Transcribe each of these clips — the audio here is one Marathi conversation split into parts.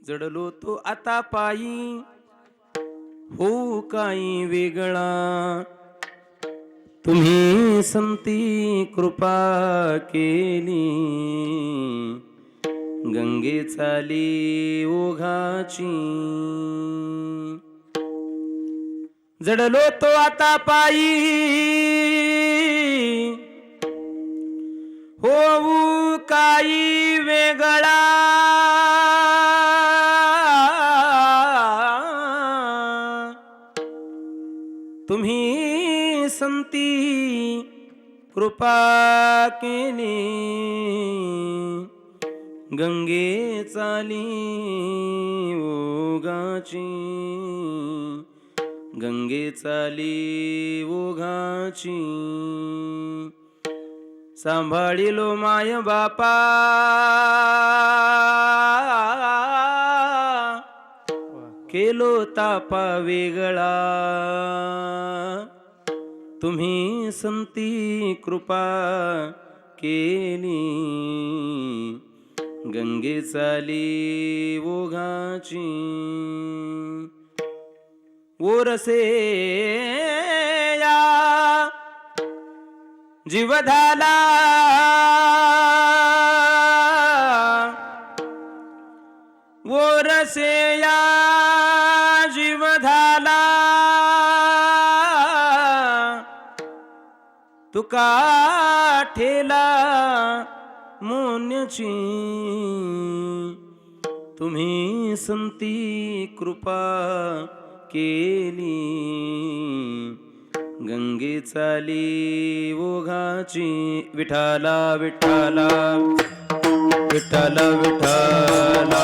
जडलो तो आता पायी होऊ काही वेगळा. तुम्ही संती कृपा केली, गंगे चाली ओघाची. जडलो तो आता पायी होऊ काही वेगळा. तुम्ही संती कृपा केली, गंगे चाली ओघाची. गंगे चाली ओघाची. सांभाळिलो माय बापा, केलो तापा वेगळा. तुम्ही संती कृपा केली, गंगे चाली ओघाची. ओरसे या जीवधाला, ओरसे या जीवधाला. तुका ठेला मोन्याची. तुम्ही संती कृपा केली, गंगे चाली ओघाची. विठाला विठाला विठाला विठाला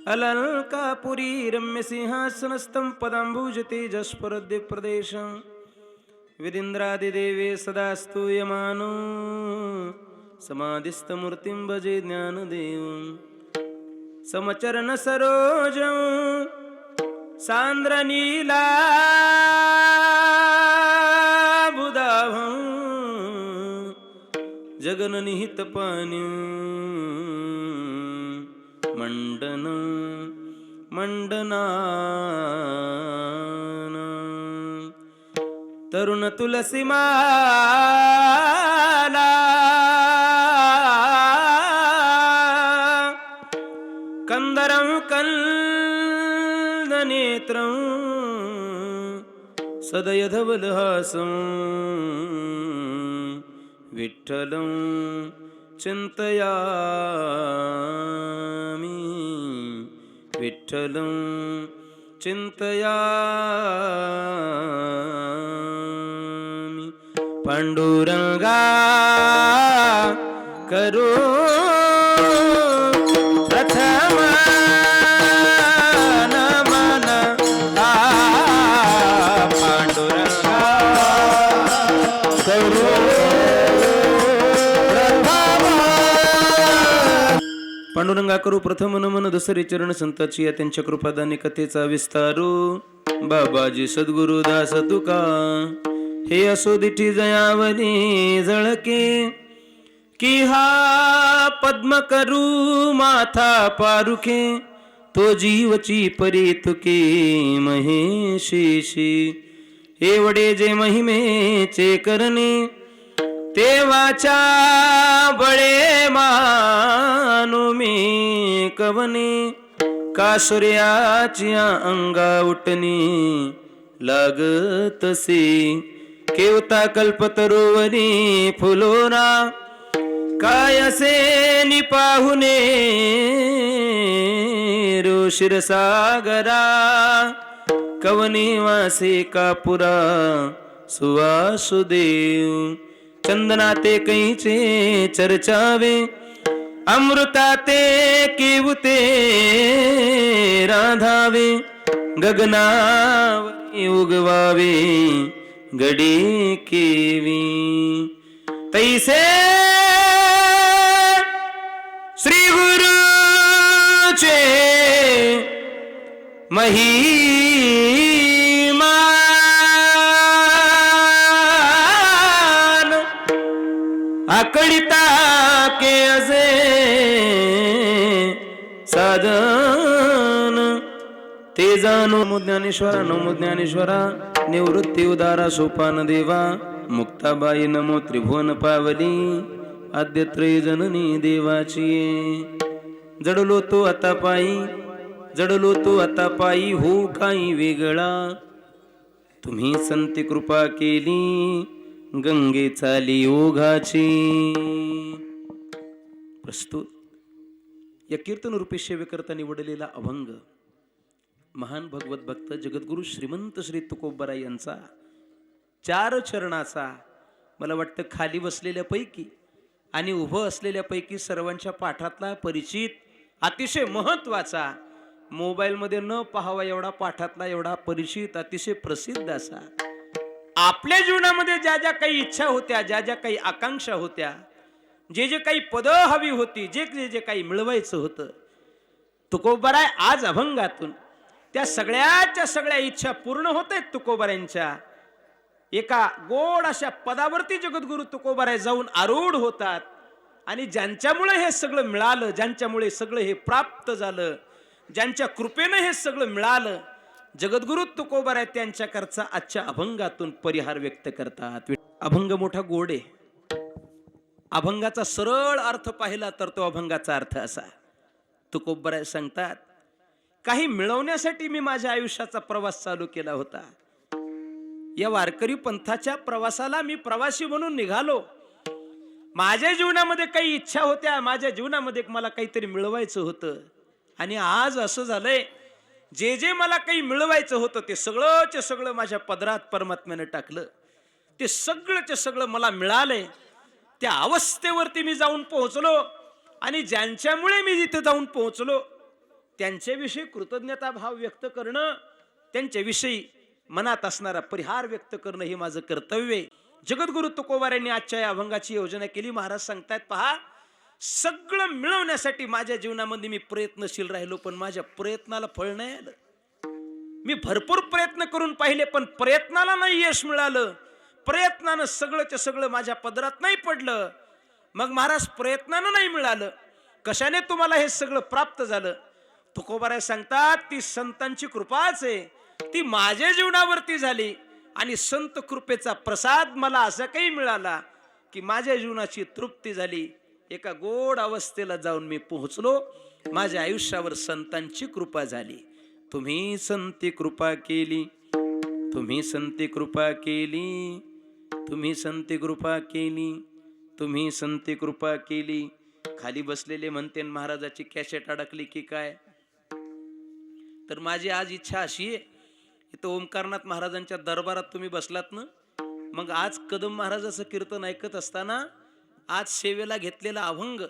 अलंकापुरी रम्य सिंहासनस्थं पदाम्बुजते जस्परद्य प्रदेशं. विदिन्द्रादिदेवे सदा स्तूयमानो, समाधिस्थमूर्तिं भजे ज्ञानदेवं. समचरण सरोजं सान्द्रनीलाबुधाभं. जगन्निहितपाणिं मंडनं मंडनानं. तरुण तुलसी माला कंदरं कंदनेत्रं. सदय धवलहासं विठ्ठलं चिंतयामि. विठ्ठलं चिंतयामि पांडुरंगा करो प्रथम नमन पांडुरंगा करो पांडुरंगा करू प्रथम नमन दुसरे चरण संताची या त्यांच्या कृपादानी कथेचा विस्तारू बाबाजी सद्गुरु दास तुका हे असो दिठी जयावनी जळके की हा पद्म करू माथा पारुखे तो जीवची परी तुके महेशीशी एवढे जे महिमेचे करणे तेवाच्या बळे मानू मी कवने का सूर्याची अंगा उठणी लागतसे केवता कल्पतरुवरी फुलोरा काय असे निपाहुने रो क्षीरसागरा कवनी वासे कापुरा सुवासुदेव चंदनाते कैचे चर्चावे अमृताते किवते राधावे गगनावरी उगवावे गडी केवी तैसे श्री गुरुचे महिमान आकडिता के असे साधन ते जाणू ज्ञानेश्वरा नमो ज्ञानेश्वरा निवृत्ती उदारा सोपान देवा मुक्ताबाई नमो त्रिभुवन पावली आद्य त्रय जननी देवाची जडलो तो आता पायी जडलो तो आता पायी हो काही वेगळा तुम्ही संती कृपा केली गंगे चाली ओघाची प्रस्तुत या कीर्तन रूपी सेवेकरता निवडलेला अभंग महान भगवत भक्त जगद्गुरु श्रीमंत श्री तुकोबराय यांचा 4 चरणाचा मला वाटतं खाली बसलेल्यापैकी आणि उभं असलेल्यापैकी सर्वांच्या पाठातला परिचित अतिशय महत्वाचा मोबाईलमध्ये न पाहावा एवढा पाठातला एवढा परिचित अतिशय प्रसिद्ध असा आपल्या जीवनामध्ये ज्या ज्या काही इच्छा होत्या ज्या ज्या काही आकांक्षा होत्या जे जे काही पद हवी होती जे जे काही मिळवायचं होतं तुकोबराय आज अभंगातून त्या सगळ्याच्या सगळ्या इच्छा पूर्ण होत आहेत तुकोबरायांच्या एका गोड अशा पदावरती जगद्गुरु तुकोबराय जाऊन आरूढ होतात आणि ज्यांच्यामुळे हे सगळं मिळालं ज्यांच्यामुळे सगळं हे प्राप्त झालं ज्यांच्या कृपेने हे सगळं मिळालं जगद्गुरु तुकोबराय त्यांच्याकरचा आजच्या अभंगातून परिहार व्यक्त करतात अभंग मोठा गोड आहे अभंगाचा सरळ अर्थ पाहिला तर तो अभंगाचा अर्थ असा तुकोबराय सांगतात काही मिळवण्यासाठी मी माझ्या आयुष्याचा प्रवास चालू केला होता या वारकरी पंथाच्या प्रवासाला मी प्रवासी म्हणून निघालो माझ्या जीवनामध्ये काही इच्छा होत्या माझ्या जीवनामध्ये मला काहीतरी मिळवायचं होतं आणि आज असं झालंय जे जे मला काही मिळवायचं होतं ते सगळंच सगळं माझ्या पदरात परमात्म्याने टाकलं ते सगळंच सगळं मला मिळालंय त्या अवस्थेवरती मी जाऊन पोहोचलो आणि ज्यांच्यामुळे मी जिथे जाऊन पोहोचलो त्यांच्याविषयी कृतज्ञता भाव व्यक्त करणं त्यांच्याविषयी मनात असणारा परिहार व्यक्त करणं हे माझं कर्तव्य आहे जगद्गुरु तुकोबरायांनी आजच्या या अभंगाची योजना केली महाराज सांगतायत पहा सगळं मिळवण्यासाठी माझ्या जीवनामध्ये मी प्रयत्नशील राहिलो पण माझ्या प्रयत्नाला फळ नाही आलं मी भरपूर प्रयत्न करून पाहिले पण प्रयत्नाला नाही यश मिळालं प्रयत्नानं सगळंच सगळं माझ्या पदरात नाही पडलं मग महाराज प्रयत्नानं नाही मिळालं कशाने तुम्हाला हे सगळं प्राप्त झालं तुकोबराय सांगतात ती संतांची कृपाच आहे ती माझ्या जीवनावरती झाली आणि संत कृपेचा प्रसाद मला असा काही मिळाला की माझ्या जीवनाची तृप्ती झाली एका गोड अवस्थेला जाऊन मी पोहोचलो माझ्या आयुष्यावर संतांची कृपा झाली तुम्ही संती कृपा केली तुम्ही संती कृपा केली तुम्ही संती कृपा केली तुम्ही संती कृपा केली खाली बसलेले म्हणते महाराजाची कॅसेट अडकली की काय तर माझी आज इच्छा अशी आहे, इथं ओंकारनाथ महाराजांच्या दरबारात तुम्ही बसलात ना, मग आज कदम महाराजाचं कीर्तन ऐकत असताना आज सेवेला घेतलेला अभंग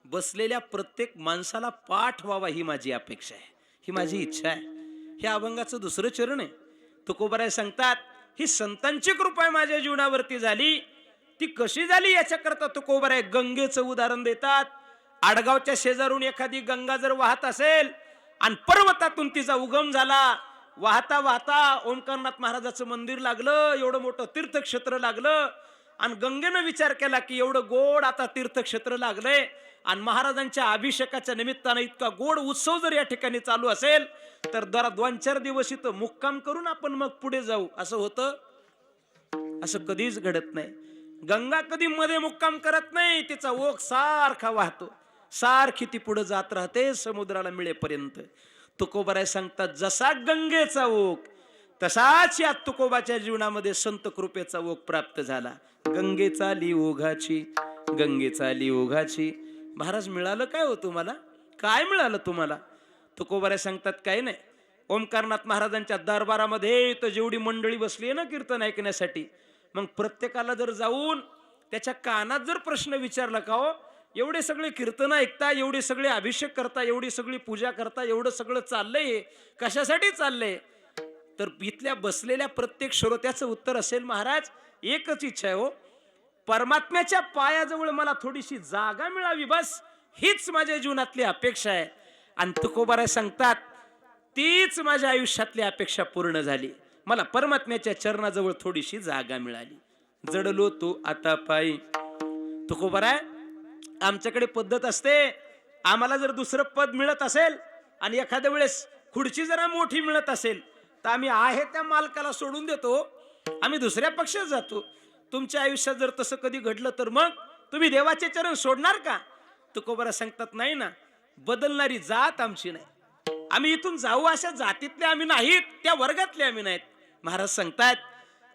बसलेल्या प्रत्येक माणसाला पाठ व्हावा ही माझी अपेक्षा आहे, ही माझी इच्छा आहे. हे अभंगाचं दुसरं चरण आहे. तुकोबाराय सांगतात, ही संतांची कृपा माझ्या जीवनावरती झाली. ती कशी झाली याच्याकरता तुकोबाराय गंगेचं उदाहरण देतात. आडगावच्या शेजारून एखादी गंगा जर वाहत असेल आणि पर्वतातून तिचा उगम झाला, वाहता वाहता ओंकारनाथ महाराजाचं मंदिर लागलं, एवढं मोठं तीर्थक्षेत्र लागलं, आणि गंगेनं विचार केला की एवढं गोड आता तीर्थक्षेत्र लागलंय आणि महाराजांच्या अभिषेकाच्या निमित्तानं इतका गोड उत्सव जर या ठिकाणी चालू असेल तर जरा 2-4 दिवस इथं मुक्काम करून आपण मग पुढे जाऊ. असं होतं? असं कधीच घडत नाही. गंगा कधी मध्ये मुक्काम करत नाही, तिचा ओघ सारखा वाहतो, सारखी ती पुढे जात राहते समुद्राला मिळेपर्यंत. तुकोबाराय सांगतात, जसा गंगेचा ओघ तसाच या तुकोबाच्या जीवनामध्ये संत कृपेचा ओघ प्राप्त झाला. गंगेचा ली ओघाची, गंगेचा ली ओघाची. महाराज मिळालं काय हो तुम्हाला? काय मिळालं तुम्हाला? तुकोबाराय सांगतात, काय नाही. ओंकारनाथ महाराजांच्या दरबारामध्ये तर जेवढी मंडळी बसली आहे ना कीर्तन ऐकण्यासाठी, मग प्रत्येकाला जर जाऊन त्याच्या कानात जर प्रश्न विचारला का, हो एवढे सगळे कीर्तन ऐकता, एवढे सगळे अभिषेक करता, एवढी सगळी पूजा करता, एवढं सगळं चाललंय, कशासाठी चाललंय? तर इथल्या बसलेल्या प्रत्येक श्रोत्याचं उत्तर असेल, महाराज एकच इच्छा आहे हो, परमात्म्याच्या पायाजवळ मला थोडीशी जागा मिळावी, बस हीच माझ्या जीवनातली अपेक्षा आहे. आणि तुकोबाराय सांगतात, तीच माझ्या आयुष्यातली अपेक्षा पूर्ण झाली. मला परमात्म्याच्या चरणाजवळ थोडीशी जागा मिळाली. जडलो तो आता पायी. तुकोबाराय, आमच्याकडे पद्धत असते, आम्हाला जर दुसरं पद मिळत असेल आणि एखाद्या वेळेस खुर्ची जरा मोठी मिळत असेल तर आम्ही आहे त्या मालकाला सोडून देतो, आम्ही दुसऱ्या पक्षात जातो. तुमच्या आयुष्यात जर तसं कधी घडलं तर मग तुम्ही देवाचे चरण सोडणार का? तुकोबाराय सांगतात, नाही ना, बदलणारी जात आमची नाही, आम्ही इथून जाऊ अशा जातीतले आम्ही नाहीत, त्या वर्गातले आम्ही नाहीत. महाराज सांगतात,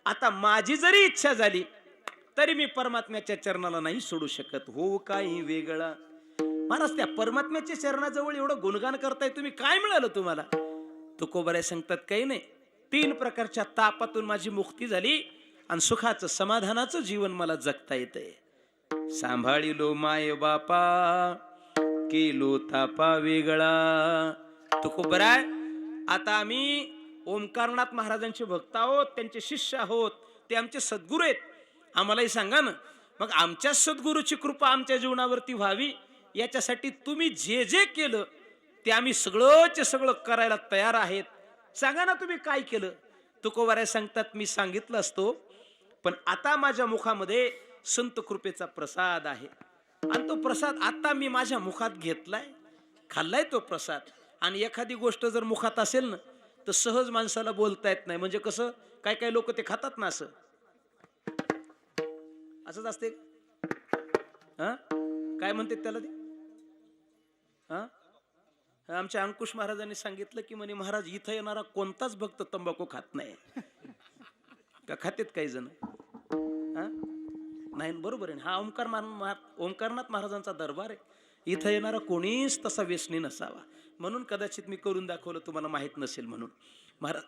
आता माझी जरी इच्छा झाली तरी मी परमात्म्याच्या चरणाला नाही सोडू शकत. हो काही वेगळा. महाराज, त्या परमात्म्याच्या चरणाजवळ एवढं गुणगान करताय तुम्ही, काय मिळालं तुम्हाला? तुकोबाराय सांगतात, काही नाही, 3 प्रकारच्या तापातून माझी मुक्ती झाली आणि सुखाचं समाधानाचं जीवन मला जगता येतंय. सांभाळिलो माय बापा, केलो तापा वेगळा. तुकोबाराय, आता आम्ही ओंकारनाथ महाराजांचे भक्त आहोत, त्यांचे शिष्य आहोत, ते आमचे सद्गुरू आहेत. आम्हालाही सांगा ना, मग आमच्या सद्गुरूची कृपा आमच्या जीवनावरती व्हावी याच्यासाठी तुम्ही जे जे केलं ते आम्ही सगळंच सगळं करायला तयार आहेत. सांगा ना तुम्ही काय केलं? तुकोबाराय सांगतात, मी सांगितलं असतो, पण आता माझ्या मुखामध्ये संत कृपेचा प्रसाद आहे आणि तो प्रसाद आता मी माझ्या मुखात घेतलाय, खाल्लाय तो प्रसाद. आणि एखादी गोष्ट जर मुखात असेल ना तर सहज माणसाला बोलता येत नाही. म्हणजे कसं, काय काय लोक ते खातात ना असं, असंच असते. हा, काय म्हणतात त्याला ते? हा, आमच्या अंकुश महाराजांनी सांगितलं की म्हणे, महाराज इथं येणारा कोणताच भक्त तंबाखू खात नाही. का खातेत काही जण? हा, नाही, बरोबर आहे. हा ओंकारनाथ महाराजांचा दरबार आहे, इथं येणारा कोणीच तसा व्यसनी नसावा. म्हणून कदाचित मी करून दाखवलं, तुम्हाला माहित नसेल म्हणून. महाराज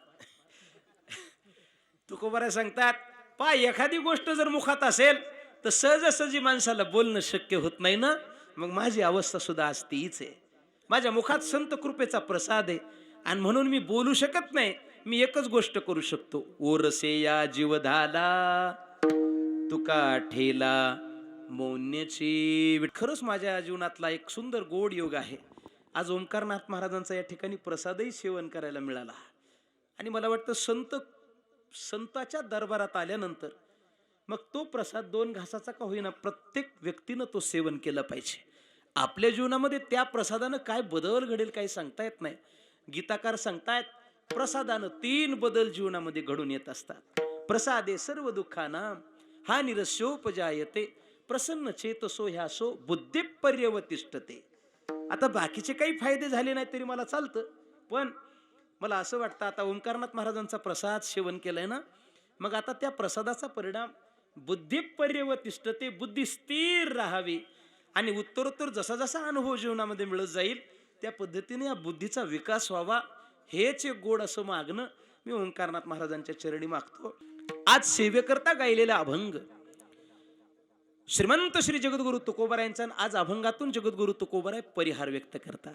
तुकोबाराय सांगतात, पा एखादी गोष्ट जर मुखात असेल तर सहजासहजी माणसाला बोलणं शक्य होत नाही ना. मग माझी अवस्था सुद्धा आज तीच आहे. माझ्या मुखात संत कृपेचा प्रसाद आहे आणि म्हणून मी बोलू शकत नाही. मी एकच गोष्ट करू शकतो, ओरसे या जीवधाला तुका ठेला मौन्याची. खरंच माझ्या जीवनातला एक सुंदर गोड योग आहे. आज ओंकारनाथ महाराजांचा या ठिकाणी प्रसादही सेवन करायला मिळाला. आणि मला वाटतं संताच्या दरबारात आल्यानंतर मग तो प्रसाद 2 घासाचा का होईना प्रत्येक व्यक्तीनं तो सेवन केलं पाहिजे. आपल्या जीवनामध्ये त्या प्रसादानं काय बदल घडेल काही सांगता येत नाही. गीताकार सांगतायत, प्रसादानं 3 बदल जीवनामध्ये घडून येत असतात. प्रसादे सर्व दुःखानां हा निरस्योपजायते प्रसन्न चेतसो ह्यासो बुद्धिपर्यवतिष्ठते. आता बाकीचे काही फायदे झाले नाही तरी मला चालतं, पण मला असं वाटतं आता ओंकारनाथ महाराजांचा प्रसाद सेवन केलाय ना, मग आता त्या प्रसादाचा परिणाम बुद्धिपर्यवतिष्ठते, बुद्धी स्थिर राहावी आणि उत्तरोत्तर जसा जसा अनुभव जीवनामध्ये मिळत जाईल त्या पद्धतीने या बुद्धीचा विकास व्हावा. हेच एक गोड असं मागणं मी ओंकारनाथ महाराजांच्या चरणी मागतो. आज सेवेकरता गायलेला अभंग श्रीमंत श्री जगद्गुरु तुकोबारायांचा, आज अभंगातून जगद्गुरु तुकोबाराय परिहार व्यक्त करतात.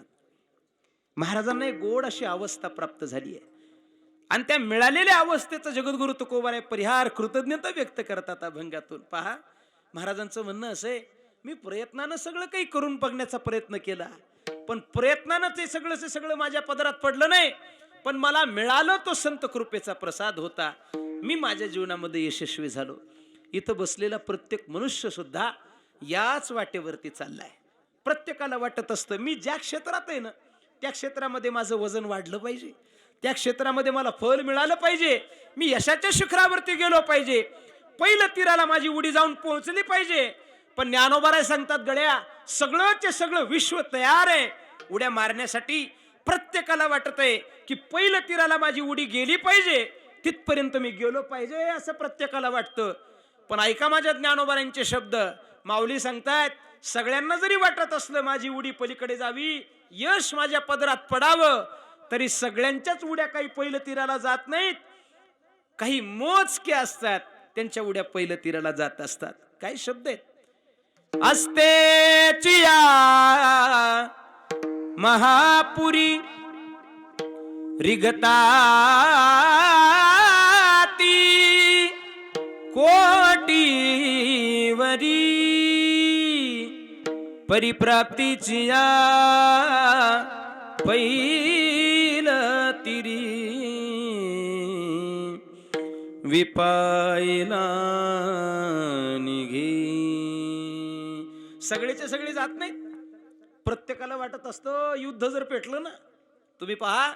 महाराजांना एक गोड अशी अवस्था प्राप्त झाली आहे आणि त्या मिळालेल्या अवस्थेचा जगद्गुरु तुकोबाराय परिहार कृतज्ञता व्यक्त करतात अभंगातून. पहा, महाराजांचं म्हणणं असं आहे, मी प्रयत्नानं सगळं काही करून बघण्याचा प्रयत्न केला, पण प्रयत्नानं ते सगळं माझ्या पदरात पडलं नाही, पण मला मिळालं तो संत कृपेचा प्रसाद होता. मी माझ्या जीवनामध्ये यशस्वी झालो. इथं बसलेला प्रत्येक मनुष्य सुद्धा याच वाटेवरती चाललाय. प्रत्येकाला वाटत असतं मी ज्या क्षेत्रात आहे ना त्या क्षेत्रामध्ये माझं वजन वाढलं पाहिजे, त्या क्षेत्रामध्ये मला फळ मिळालं पाहिजे, मी यशाच्या शिखरावरती गेलो पाहिजे, पहिलं तीराला माझी उडी जाऊन पोहोचली पाहिजे. पण ज्ञानोबाराय सांगतात, गड्या सगळंचे सगळं विश्व तयार आहे उड्या मारण्यासाठी. प्रत्येकाला वाटत आहे की पहिलं तीराला माझी उडी गेली पाहिजे, तिथपर्यंत मी गेलो पाहिजे असं प्रत्येकाला वाटतं. पण ऐका माझ्या ज्ञानोबारांचे शब्द, माऊली सांगतायत, सगळ्यांना जरी वाटत असलं माझी उडी पलीकडे जावी, यश माझ्या पदरात पडावं, तरी सगळ्यांच्याच उड्या काही पहिलं तीराला जात नाहीत. काही मोजके असतात त्यांच्या उड्या पहिलं तीराला जात असतात. काय शब्द आहेत, असतेची या महापुरी रिगता कोटीवरी परिप्राप्तीची या पैल तिरी विपायला निघे. सगळेचे सगळे जात नाहीत. प्रत्येकाला वाटत असतं युद्ध जर पेटलं ना, तुम्ही पहा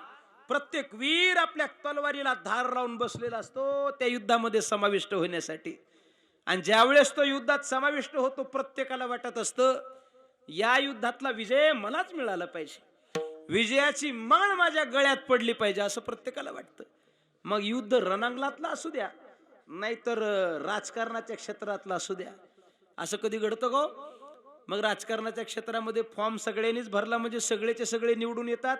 प्रत्येक वीर आपल्या तलवारीला धार लावून बसलेला असतो त्या युद्धामध्ये समाविष्ट होण्यासाठी. आणि ज्यावेळेस तो युद्धात समाविष्ट होतो, प्रत्येकाला वाटत असतं या युद्धातला विजय मलाच मिळाला पाहिजे, विजयाची माळ माझ्या गळ्यात पडली पाहिजे असं प्रत्येकाला वाटतं. मग युद्ध रणांगणातला असू द्या, नाहीतर राजकारणाच्या क्षेत्रातला असू द्या. असं कधी घडतं का? मग राजकारणाच्या क्षेत्रामध्ये फॉर्म सगळ्यांनीच भरला म्हणजे सगळेचे सगळे निवडून येतात?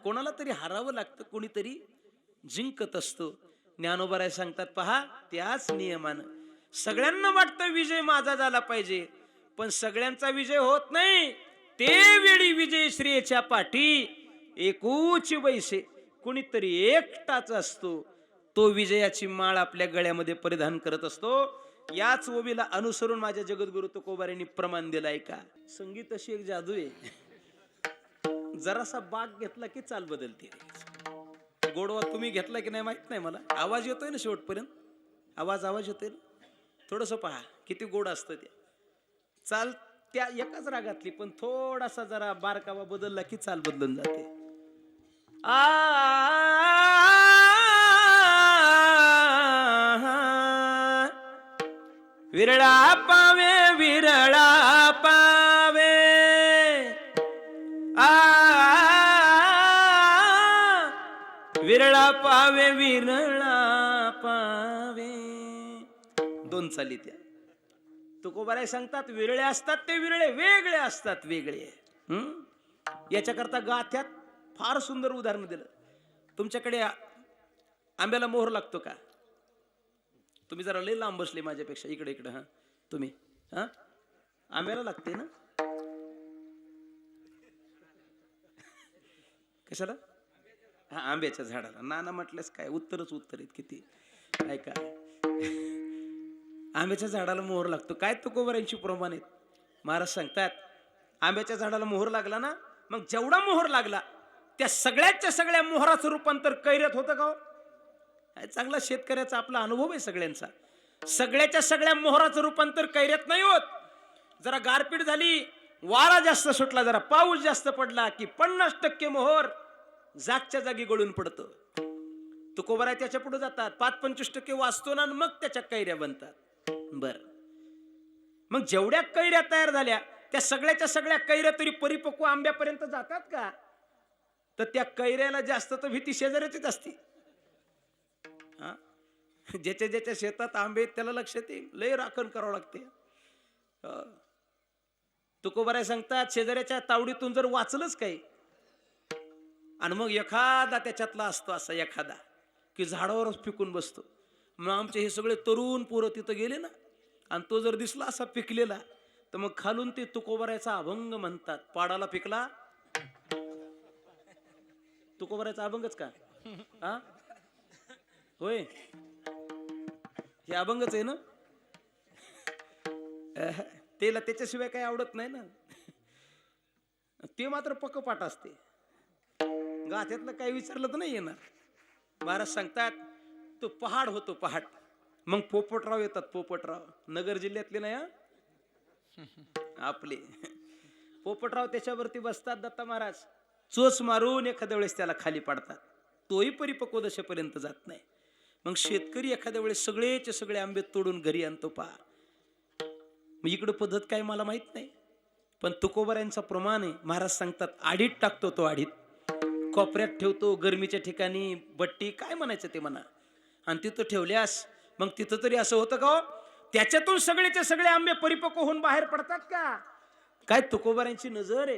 कोणाला तरी हरावं लागतं, कोणीतरी जिंकत असतो. ज्ञानोबाराय सांगतात, पहा त्याच नियमानं सगळ्यांना वाटतं विजय माझा झाला पाहिजे, पण सगळ्यांचा विजय होत नाही. ते वेळी विजय श्रेयच्या पाठी एकूच वैसे कोणीतरी एकटाच असतो, तो विजयाची माळ आपल्या गळ्यामध्ये परिधान करत असतो. याच ओवीला अनुसरून माझ्या जगद्गुरु तुकोबारायांनी प्रमाण दिलाय का, संगीत अशी एक जादू आहे, जरासा बाग घेतला की चाल बदलते. गोडवा तुम्ही घेतला की नाही माहित नाही मला, आवाज येतोय ना शेवटपर्यंत, आवाज येतोय ना, थोडस पहा किती गोड असतं ते. चाल त्या एकाच रागातली, पण थोडासा जरा बारकावा बदलला की चाल बदलून जाते. विरळा पावे विरळा पावे विरळा पावे विरळा पावे. दोन चाली त्या. तुकोबाराय सांगतात विरळे असतात ते विरळे वेगळे असतात, वेगळे. याच्याकरता गाथ्यात फार सुंदर उदाहरण दिलं. तुमच्याकडे आंब्याला मोहर लागतो का? तुम्ही जरा लई लांब बसले माझ्यापेक्षा, इकडे इकडे. हा तुम्ही आंब्याला लागते ना? कशाला? हा आंब्याच्या झाडाला. नाना म्हटल्यास काय उत्तरच उत्तर आहेत किती. काय काय आंब्याच्या झाडाला मोहर लागतो. काय तुकोबारायांची प्रमाण आहेत. महाराज सांगतात आंब्याच्या झाडाला मोहर लागला ना, मग जेवढा मोहर लागला त्या सगळ्याच्या सगळ्या मोहराचं रूपांतर कैऱ्यात होतं का? चांगला शेतकऱ्याचा आपला अनुभव आहे सगळ्यांचा. सगळ्याच्या सगळ्या मोहराचं रूपांतर कैऱ्यात नाही होत. जरा गारपीट झाली, वारा जास्त सुटला, जरा पाऊस जास्त पडला की 50% मोहर जागच्या जागी गळून पडतं. तुकोबाराय त्याच्या पुढे जातात, 5-25% वाचतो ना, मग त्याच्या कैऱ्या बनतात. बर, मग जेवढ्या कैऱ्या तयार झाल्या त्या सगळ्याच्या सगळ्या कैऱ्या तरी परिपक्व आंब्यापर्यंत जातात का? तर त्या कैऱ्याला जास्त तर भीती शेजाऱ्याचीच असते. ज्याच्या ज्याच्या शेतात आंबे त्याला लक्षात येईल, लय राखण करावं लागते. तुकोबाराय सांगतात शेजाऱ्याच्या तावडीतून जर वाचलंच काही आणि मग एखादा त्याच्यातला असतो असा एखादा की झाडावरच पिकून बसतो. मग आमचे हे सगळे तरुण पोरं तिथं गेले ना, आणि तो जर दिसला असा पिकलेला, तर मग खालून ते तुकोबारायचा अभंग म्हणतात. पाडाला पिकला तुकोबारायचा अभंगच का? हा होय, हे अभंगच आहे ना. त्याला त्याच्याशिवाय काही आवडत नाही ना. ते मात्र पक्क पाठ असते. गाथ्यातलं काही विचारलं तर नाही येणार. महाराज सांगतात तो पहाड होतो पहाड. मग पोपटराव येतात. पोपटराव नगर जिल्ह्यातले नाही आपले. पोपटराव त्याच्यावरती बसतात. दत्ता महाराज चोच मारून एखाद्या वेळेस त्याला खाली पाडतात. तोही परिपक्व दशेपर्यंत जात नाही. मग शेतकरी एखाद्या वेळेस सगळेचे सगळे आंबे तोडून घरी आणतो. पहा, मग इकडं पद्धत काय मला माहित नाही, पण तुकोबारायांचा प्रमाण आहे. महाराज सांगतात आडीत टाकतो. तो आडीत कोपऱ्यात ठेवतो, गरमीच्या ठिकाणी बट्टी काय म्हणायचं ते म्हणा, आणि तिथं ठेवल्यास मग तिथं तरी असं होतं का त्याच्यातून सगळेचे सगळे आंबे परिपक्व होऊन बाहेर पडतात का? काय तुकोबारायांची नजर आहे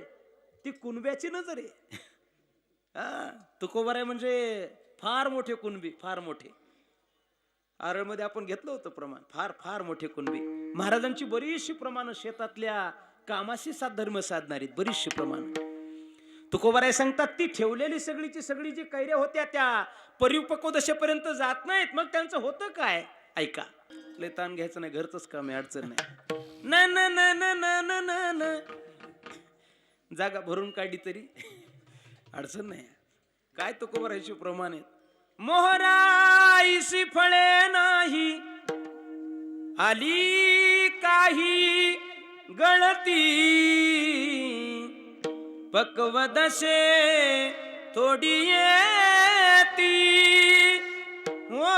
ती कुणब्याची नजर आहे. हा, तुकोबाराय म्हणजे फार मोठे कुणबी, फार मोठे. आरळमध्ये आपण घेतलं होतं प्रमाण, फार फार मोठे कुणबी. महाराजांची बरीचशी प्रमाण शेतातल्या कामाशी साधर्म साधणारी बरीचशी प्रमाण. तुकोबाराय सांगतात ती ठेवलेली सगळीची सगळी जी कैऱ्या होत्या त्या परिपक्व दशेपर्यंत जात नाहीत. मग त्यांचं होतं काय? ऐका, लय ताण घ्यायचं नाही, घरचंच काम आहे, अडचण नाही. न न न न न न न जागा भरून काढली तरी अडचण नाही. काय तुकोबारायचे प्रमाण आहेत. मोहराईसी फळे नाही आली काही गळती, पक्वदशे थोडी येती, ओ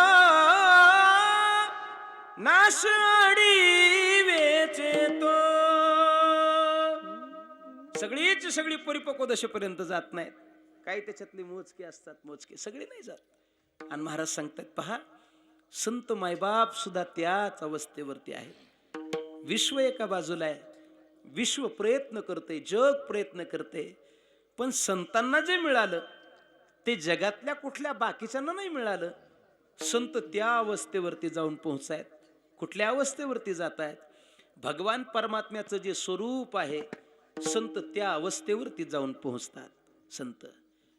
नाशाडी वेचे तो. सगळीच सगळी परिपक्व दशेपर्यंत जात नाहीत. काही त्याच्यातली मोजके असतात, मोजके, सगळे नाही जात. आणि महाराज सांगतात पहा, संत मायबाप सुद्धा त्याच अवस्थेवरती आहे. विश्व एका बाजूला आहे, विश्व प्रयत्न करते, जग प्रयत्न करते, पण संतांना जे मिळालं ते जगातल्या कुठल्या बाकीच्यांना नाही मिळालं. संत त्या अवस्थेवरती जाऊन पोहोचायत. कुठल्या अवस्थेवरती जात आहेत? भगवान परमात्म्याचं जे स्वरूप आहे, संत त्या अवस्थेवरती जाऊन पोहोचतात. संत